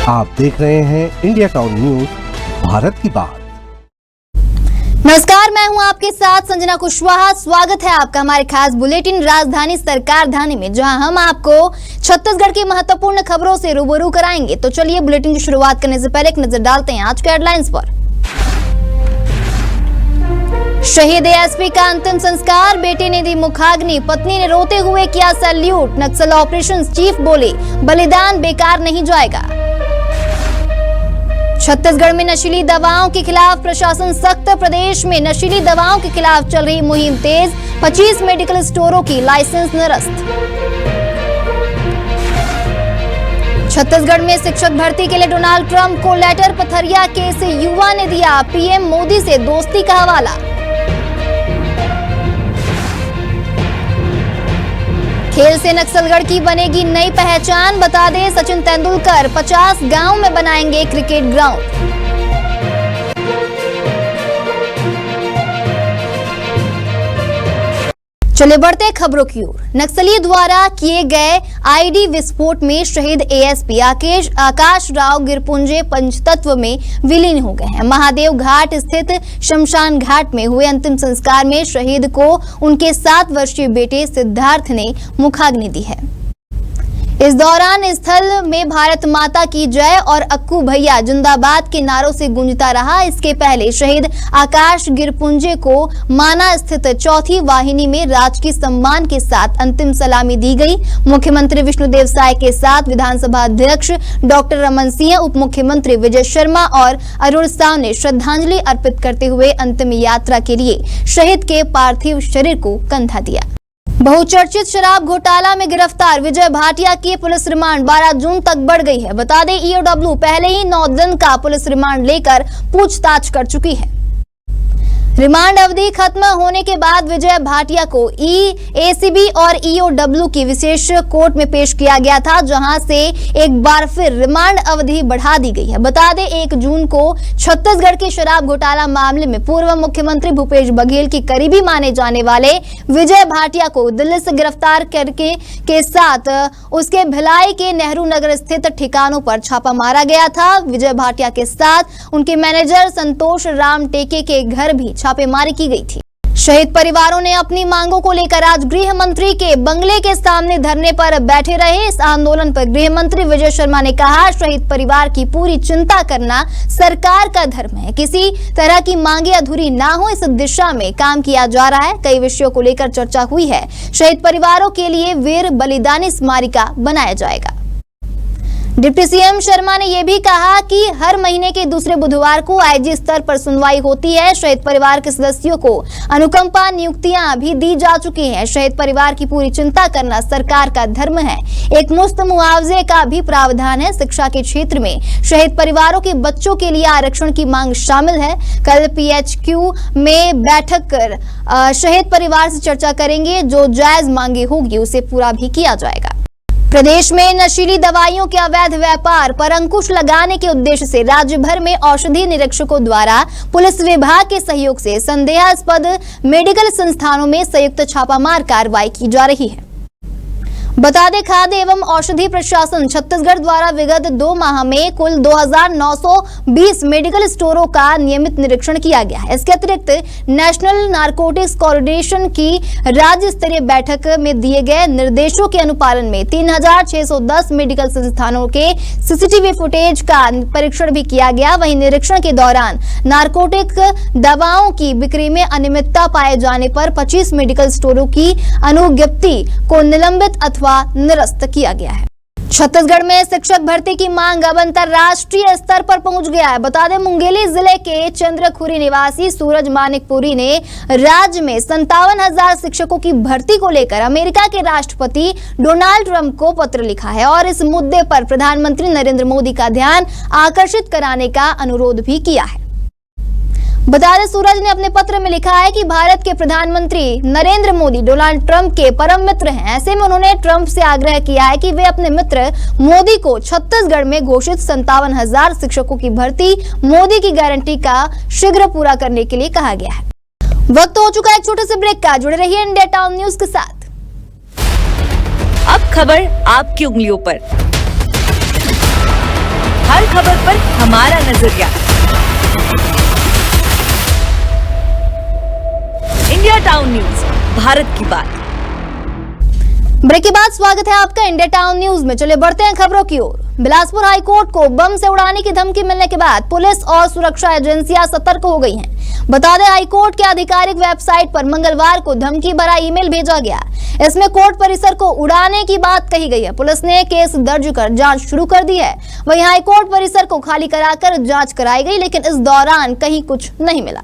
आप देख रहे हैं इंडिया टाउन न्यूज, भारत की बात। नमस्कार, मैं हूं आपके साथ संजना कुशवाहा। स्वागत है आपका हमारे खास बुलेटिन राजधानी सरकार धानी में, जहां हम आपको छत्तीसगढ़ की महत्वपूर्ण खबरों से रूबरू कराएंगे। तो चलिए बुलेटिन की शुरुआत करने से पहले एक नजर डालते हैं आज के हेडलाइंस पर। शहीद एएसपी का अंतिम संस्कार, बेटे ने दी मुखाग्नि, पत्नी ने रोते हुए किया सैल्यूट। नक्सल ऑपरेशन चीफ बोले, बलिदान बेकार नहीं जाएगा। छत्तीसगढ़ में नशीली दवाओं के खिलाफ प्रशासन सख्त, प्रदेश में नशीली दवाओं के खिलाफ चल रही मुहिम तेज, 25 मेडिकल स्टोरों की लाइसेंस निरस्त। छत्तीसगढ़ में शिक्षक भर्ती के लिए डोनाल्ड ट्रंप को लेटर, पथरिया केस से युवा ने दिया पीएम मोदी से दोस्ती का हवाला। खेल से नक्सलगढ़ की बनेगी नई पहचान, बता दें सचिन तेंदुलकर 50 गांव में बनाएंगे क्रिकेट ग्राउंड। चले बढ़ते खबरों की ओर। नक्सली द्वारा किए गए आईडी विस्फोट में शहीद एएसपी आकाश राव गिरपुंजे पंचतत्व में विलीन हो गए हैं। महादेव घाट स्थित शमशान घाट में हुए अंतिम संस्कार में शहीद को उनके 7 वर्षीय बेटे सिद्धार्थ ने मुखाग्नि दी है। इस दौरान स्थल में भारत माता की जय और अक्कू भैया जिंदाबाद के नारों से गूंजता रहा। इसके पहले शहीद आकाश गिरपुंजे को माना स्थित चौथी वाहिनी में राजकीय सम्मान के साथ अंतिम सलामी दी गई। मुख्यमंत्री विष्णुदेव साय के साथ विधानसभा अध्यक्ष डॉक्टर रमन सिंह, उप मुख्यमंत्री विजय शर्मा और अरुण साव ने श्रद्धांजलि अर्पित करते हुए अंतिम यात्रा के लिए शहीद के पार्थिव शरीर को कंधा दिया। बहुचर्चित शराब घोटाला में गिरफ्तार विजय भाटिया की पुलिस रिमांड 12 जून तक बढ़ गई है। बता दें ईओडब्ल्यू पहले ही 9 दिन का पुलिस रिमांड लेकर पूछताछ कर चुकी है। रिमांड अवधि खत्म होने के बाद विजय भाटिया को एसीबी और ईओडब्ल्यू की विशेष कोर्ट में पेश किया गया था, जहां से एक बार फिर रिमांड अवधि बढ़ा दी गई है। बता दें 1 जून को छत्तीसगढ़ के शराब घोटाला मामले में पूर्व मुख्यमंत्री भूपेश बघेल की करीबी माने जाने वाले विजय भाटिया को दिल्ली से गिरफ्तार करके के साथ उसके भिलाई के नेहरू नगर स्थित ठिकानों पर छापा मारा गया था। विजय भाटिया के साथ उनके मैनेजर संतोष राम टेके के घर भी छापेमारी की गई थी। शहीद परिवारों ने अपनी मांगों को लेकर आज गृह मंत्री के बंगले के सामने धरने पर बैठे रहे। इस आंदोलन पर गृह मंत्री विजय शर्मा ने कहा, शहीद परिवार की पूरी चिंता करना सरकार का धर्म है। किसी तरह की मांगे अधूरी ना हो, इस दिशा में काम किया जा रहा है। कई विषयों को लेकर चर्चा हुई है। शहीद परिवारों के लिए वीर बलिदानी स्मारिका बनाया जाएगा। डिप्टी सीएम शर्मा ने यह भी कहा कि हर महीने के दूसरे बुधवार को आईजी स्तर पर सुनवाई होती है। शहीद परिवार के सदस्यों को अनुकंपा नियुक्तियां भी दी जा चुकी हैं। शहीद परिवार की पूरी चिंता करना सरकार का धर्म है। एक मुफ्त मुआवजे का भी प्रावधान है। शिक्षा के क्षेत्र में शहीद परिवारों के बच्चों के लिए आरक्षण की मांग शामिल है। कल पीएचक्यू में बैठक कर शहीद परिवार से चर्चा करेंगे। जो जायज मांगे होगी उसे पूरा भी किया जाएगा। प्रदेश में नशीली दवाइयों के अवैध व्यापार पर अंकुश लगाने के उद्देश्य से राज्य भर में औषधि निरीक्षकों द्वारा पुलिस विभाग के सहयोग से संदेहास्पद मेडिकल संस्थानों में संयुक्त छापामार कार्रवाई की जा रही है। बता दें खाद्य एवं औषधि प्रशासन छत्तीसगढ़ द्वारा विगत 2 माह में कुल 2920 मेडिकल स्टोरों का नियमित निरीक्षण किया गया है। इसके अतिरिक्त नेशनल नारकोटिक्स कोऑर्डिनेशन की राज्य स्तरीय बैठक में दिए गए निर्देशों के अनुपालन में 3610 मेडिकल संस्थानों के सीसीटीवी फुटेज का परीक्षण भी किया गया। वहीं निरीक्षण के दौरान नारकोटिक दवाओं की बिक्री में अनियमितता पाए जाने पर 25 मेडिकल स्टोरों की अनुज्ञप्ति को निलंबित अथवा निरस्त किया गया है। छत्तीसगढ़ में शिक्षक भर्ती की मांग अब अंतरराष्ट्रीय स्तर पर पहुंच गया है। बता दें मुंगेली जिले के चंद्रखुरी निवासी सूरज मानिकपुरी ने राज्य में 57,000 शिक्षकों की भर्ती को लेकर अमेरिका के राष्ट्रपति डोनाल्ड ट्रंप को पत्र लिखा है और इस मुद्दे पर प्रधानमंत्री नरेंद्र मोदी का ध्यान आकर्षित कराने का अनुरोध भी किया है। बता दें सूरज ने अपने पत्र में लिखा है कि भारत के प्रधानमंत्री नरेंद्र मोदी डोनाल्ड ट्रंप के परम मित्र हैं। ऐसे में उन्होंने ट्रंप से आग्रह किया है कि वे अपने मित्र मोदी को छत्तीसगढ़ में घोषित 57,000 शिक्षकों की भर्ती मोदी की गारंटी का शीघ्र पूरा करने के लिए कहा गया है। वक्त हो चुका है एक छोटे से ब्रेक का। जुड़े रहिए इंडिया टाउन न्यूज के साथ। अब खबर आपकी उंगलियों पर। हर खबर पर हमारा नजरिया। इंडिया टाउन न्यूज, भारत की बात। ब्रेक के बाद स्वागत है आपका इंडिया टाउन न्यूज में। चलिए बढ़ते हैं खबरों की ओर। बिलासपुर हाईकोर्ट को बम से उड़ाने की धमकी मिलने के बाद पुलिस और सुरक्षा एजेंसियां सतर्क हो गई हैं। बता दें, हाईकोर्ट के आधिकारिक वेबसाइट पर मंगलवार को धमकी भरा ईमेल भेजा गया। इसमें कोर्ट परिसर को उड़ाने की बात कही गई है। पुलिस ने केस दर्ज कर जांच शुरू कर दी है। वहीं हाईकोर्ट परिसर को खाली कराकर जांच कराई गई, लेकिन इस दौरान कहीं कुछ नहीं मिला।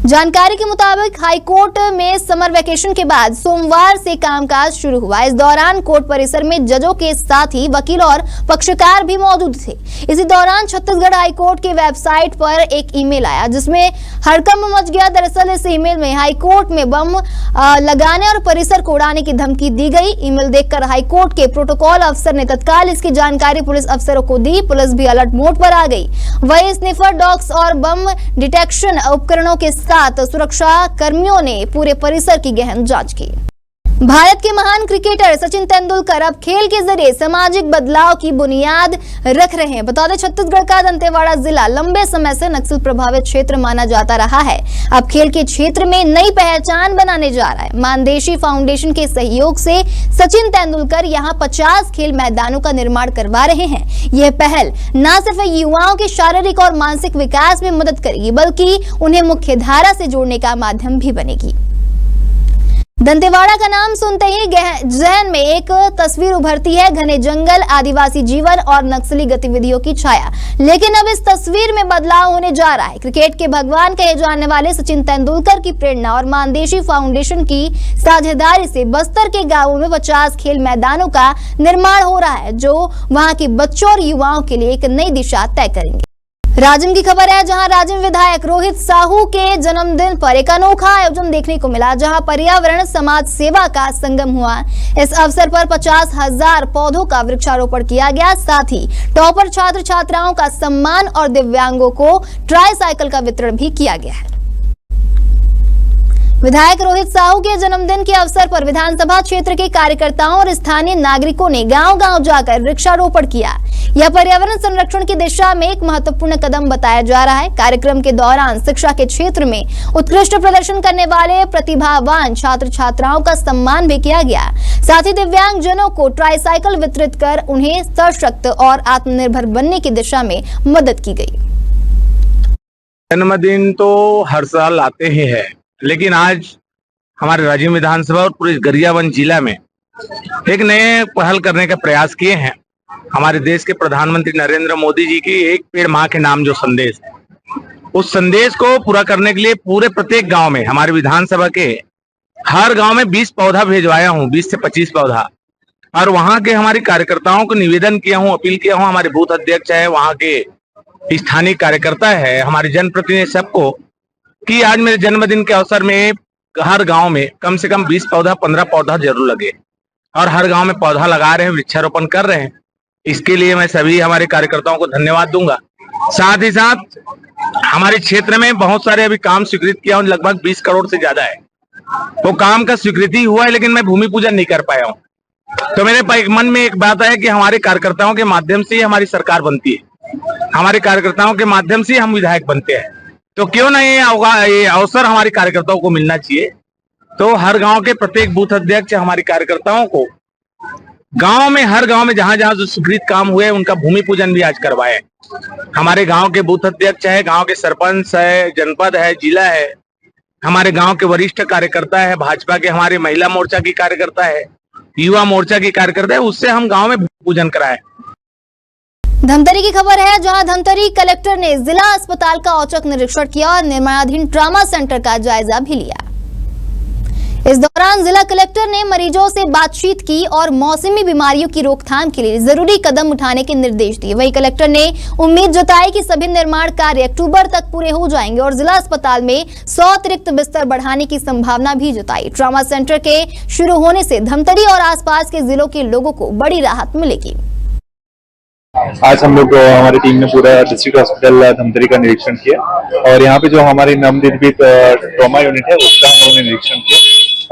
जानकारी के मुताबिक हाईकोर्ट में समर वेकेशन के बाद सोमवार से कामकाज शुरू हुआ। इस दौरान कोर्ट परिसर में जजों के साथ ही वकील और पक्षकार भी मौजूद थे। इसी दौरान छत्तीसगढ़ हाईकोर्ट के वेबसाइट पर एक ईमेल आया जिसमें हड़कंप मच गया। दरअसल इस ईमेल में हाईकोर्ट में बम लगाने और परिसर को उड़ाने की धमकी दी गई। ईमेल देखकर हाईकोर्ट के प्रोटोकॉल अफसर ने तत्काल इसकी जानकारी पुलिस अफसरों को दी। पुलिस भी अलर्ट मोड पर आ गई। वहीं स्निफर डॉग्स और बम डिटेक्शन उपकरणों के साथ सुरक्षा कर्मियों ने पूरे परिसर की गहन जांच की। भारत के महान क्रिकेटर सचिन तेंदुलकर अब खेल के जरिए सामाजिक बदलाव की बुनियाद रख रहे हैं। बता दें, छत्तीसगढ़ का दंतेवाड़ा जिला लंबे समय से नक्सल प्रभावित क्षेत्र माना जाता रहा है। अब खेल के क्षेत्र में नई पहचान बनाने जा रहा है। मानदेशी फाउंडेशन के सहयोग से सचिन तेंदुलकर यहां 50 खेल मैदानों का निर्माण करवा रहे हैं। यह पहल न सिर्फ युवाओं के शारीरिक और मानसिक विकास में मदद करेगी, बल्कि उन्हें मुख्य धारा से जोड़ने का माध्यम भी बनेगी। दंतेवाड़ा का नाम सुनते ही जहन में एक तस्वीर उभरती है, घने जंगल, आदिवासी जीवन और नक्सली गतिविधियों की छाया। लेकिन अब इस तस्वीर में बदलाव होने जा रहा है। क्रिकेट के भगवान कहे जाने वाले सचिन तेंदुलकर की प्रेरणा और मानदेशी फाउंडेशन की साझेदारी से बस्तर के गांवों में 50 खेल मैदानों का निर्माण हो रहा है, जो वहां के बच्चों और युवाओं के लिए एक नई दिशा तय करेंगे। राजिम की खबर है, जहां राजिम विधायक रोहित साहू के जन्मदिन पर एक अनोखा आयोजन देखने को मिला, जहां पर्यावरण समाज सेवा का संगम हुआ। इस अवसर पर 50,000 पौधों का वृक्षारोपण किया गया। साथ ही टॉपर छात्र छात्राओं का सम्मान और दिव्यांगों को ट्राईसाइकिल का वितरण भी किया गया है। विधायक रोहित साहू के जन्मदिन के अवसर पर विधानसभा क्षेत्र के कार्यकर्ताओं और स्थानीय नागरिकों ने गांव-गांव जाकर वृक्षारोपण किया। यह पर्यावरण संरक्षण की दिशा में एक महत्वपूर्ण कदम बताया जा रहा है। कार्यक्रम के दौरान शिक्षा के क्षेत्र में उत्कृष्ट प्रदर्शन करने वाले प्रतिभावान छात्र छात्राओं का सम्मान भी किया गया। साथ ही दिव्यांग जनों को ट्राईसाइकिल वितरित कर उन्हें सशक्त और आत्मनिर्भर बनने की दिशा में मदद की गई। जन्मदिन तो हर साल आते ही है, लेकिन आज हमारे राजिम विधानसभा और पूरे गरियाबंद जिला में एक नए पहल करने का प्रयास किए हैं। हमारे देश के प्रधानमंत्री नरेंद्र मोदी जी की एक पेड़ मां के नाम जो संदेश है, उस संदेश को पूरा करने के लिए पूरे प्रत्येक गांव में, हमारे विधानसभा के हर गांव में 20 पौधा भेजवाया हूं, 20 से 25 पौधा। और वहां के हमारे कार्यकर्ताओं को निवेदन किया हूं, अपील किया हूं, हमारे बूथ अध्यक्ष है, वहां के स्थानीय कार्यकर्ता है, हमारे जनप्रतिनिधि सबको, कि आज मेरे जन्मदिन के अवसर में हर गांव में कम से कम 20 पौधा 15 पौधा जरूर लगे। और हर गांव में पौधा लगा रहे हैं, वृक्षारोपण कर रहे हैं। इसके लिए मैं सभी हमारे कार्यकर्ताओं को धन्यवाद दूंगा। साथ ही साथ हमारे क्षेत्र में बहुत सारे अभी काम स्वीकृत किया हूं, लगभग 20 करोड़ से ज्यादा है। तो काम का स्वीकृति हुआ है, लेकिन मैं भूमि पूजन नहीं कर पाया हूं। तो मेरे मन में एक बात है कि हमारे कार्यकर्ताओं के माध्यम से ही हमारी सरकार बनती है, हमारे कार्यकर्ताओं के माध्यम से हम विधायक बनते हैं। तो क्यों ना ये अवसर हमारे कार्यकर्ताओं को मिलना चाहिए। तो हर गांव के प्रत्येक बूथ अध्यक्ष हमारे कार्यकर्ताओं को गांव में, हर गांव में जहां जहां जो स्वीकृत काम हुए उनका भूमि पूजन भी आज करवाए। हमारे गांव के बूथ अध्यक्ष है, गांव के सरपंच है, जनपद है, जिला है, हमारे गांव के वरिष्ठ कार्यकर्ता है, भाजपा के हमारे महिला मोर्चा की कार्यकर्ता है, युवा मोर्चा की कार्यकर्ता है, उससे हम गांव में भूमि पूजन कराए। धमतरी की खबर है, जहां धमतरी कलेक्टर ने जिला अस्पताल का औचक निरीक्षण किया और निर्माणाधीन ट्रॉमा सेंटर का जायजा भी लिया। इस दौरान जिला कलेक्टर ने मरीजों से बातचीत की और मौसमी बीमारियों की रोकथाम के लिए जरूरी कदम उठाने के निर्देश दिए। वहीं कलेक्टर ने उम्मीद जताई कि सभी निर्माण कार्य अक्टूबर तक पूरे हो जाएंगे और जिला अस्पताल में 100 अतिरिक्त बिस्तर बढ़ाने की संभावना भी जताई। ट्रॉमा सेंटर के शुरू होने से धमतरी और आसपास के जिलों के लोगों को बड़ी राहत मिलेगी। आज हम लोग हमारी टीम ने पूरा डिस्ट्रिक्ट हॉस्पिटल धमतरी का निरीक्षण किया और यहाँ पे जो हमारी नवनिर्मित ट्रॉमा यूनिट है उसका हम लोगों ने निरीक्षण किया।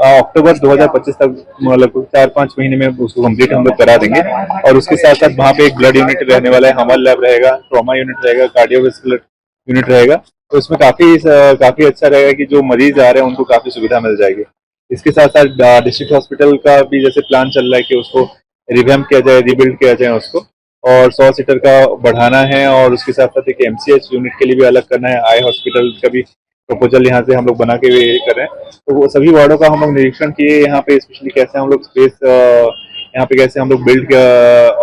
अक्टूबर 2025 तक मतलब 4-5 महीने में उसको कंप्लीट हम लोग करा देंगे। और उसके साथ साथ वहाँ पे एक ब्लड यूनिट रहने वाला है, हमल लैब रहेगा, ट्रॉमा यूनिट रहेगा, कार्डियोवैस्कुलर यूनिट रहेगा। तो इसमें काफी अच्छा रहेगा कि जो मरीज आ रहे हैं उनको काफी सुविधा मिल जाएगी। इसके साथ साथ डिस्ट्रिक्ट हॉस्पिटल का भी जैसे प्लान चल रहा है कि उसको रिवैम्प किया जाए, रिबिल्ड किया जाए उसको, और 100 सीटर का बढ़ाना है। और उसके साथ साथ एक MCH यूनिट के लिए भी अलग करना है। आई हॉस्पिटल का भी प्रपोजल यहाँ से हम लोग बना के कर रहे हैं। तो वो सभी वार्डों का हम लोग निरीक्षण किए, यहाँ पे स्पेशली कैसे हम लोग स्पेस यहाँ पे कैसे हम लोग बिल्ड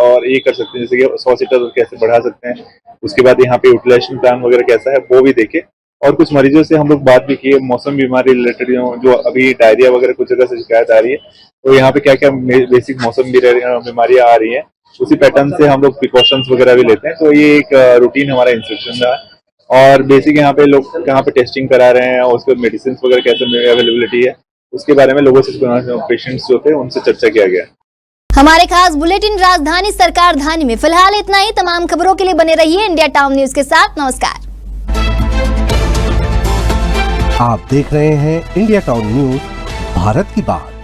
और ये कर सकते हैं, जैसे कि 100 सीटर कैसे बढ़ा सकते हैं। उसके बाद यहाँ पे यूटिलाइजेशन प्लान वगैरह कैसा है वो भी देखे। और कुछ मरीजों से हम लोग बात भी किए, मौसम बीमारी रिलेटेड जो अभी डायरिया वगैरह कुछ जगह से शिकायत आ रही है, तो यहाँ पे क्या क्या बेसिक मौसम बीमारियां आ रही है, उसी पैटर्न से हम लोग प्रिकॉशंस वगैरह भी लेते हैं। तो ये एक रूटीन हमारा इंस्ट्रक्शन रहा है। और बेसिक यहाँ पे लोग कहाँ पे टेस्टिंग करा रहे हैं और उसके मेडिसिन वगैरह कैसे अवेलेबिलिटी है, उसके बारे में लोगों से, पेशेंट्स जो थे उनसे चर्चा किया गया। हमारे खास बुलेटिन राजधानी सरकार धानी में फिलहाल इतना ही। तमाम खबरों के लिए बने रहिए इंडिया टाउन न्यूज के साथ। नमस्कार। आप देख रहे हैं इंडिया टाउन न्यूज, भारत की बात।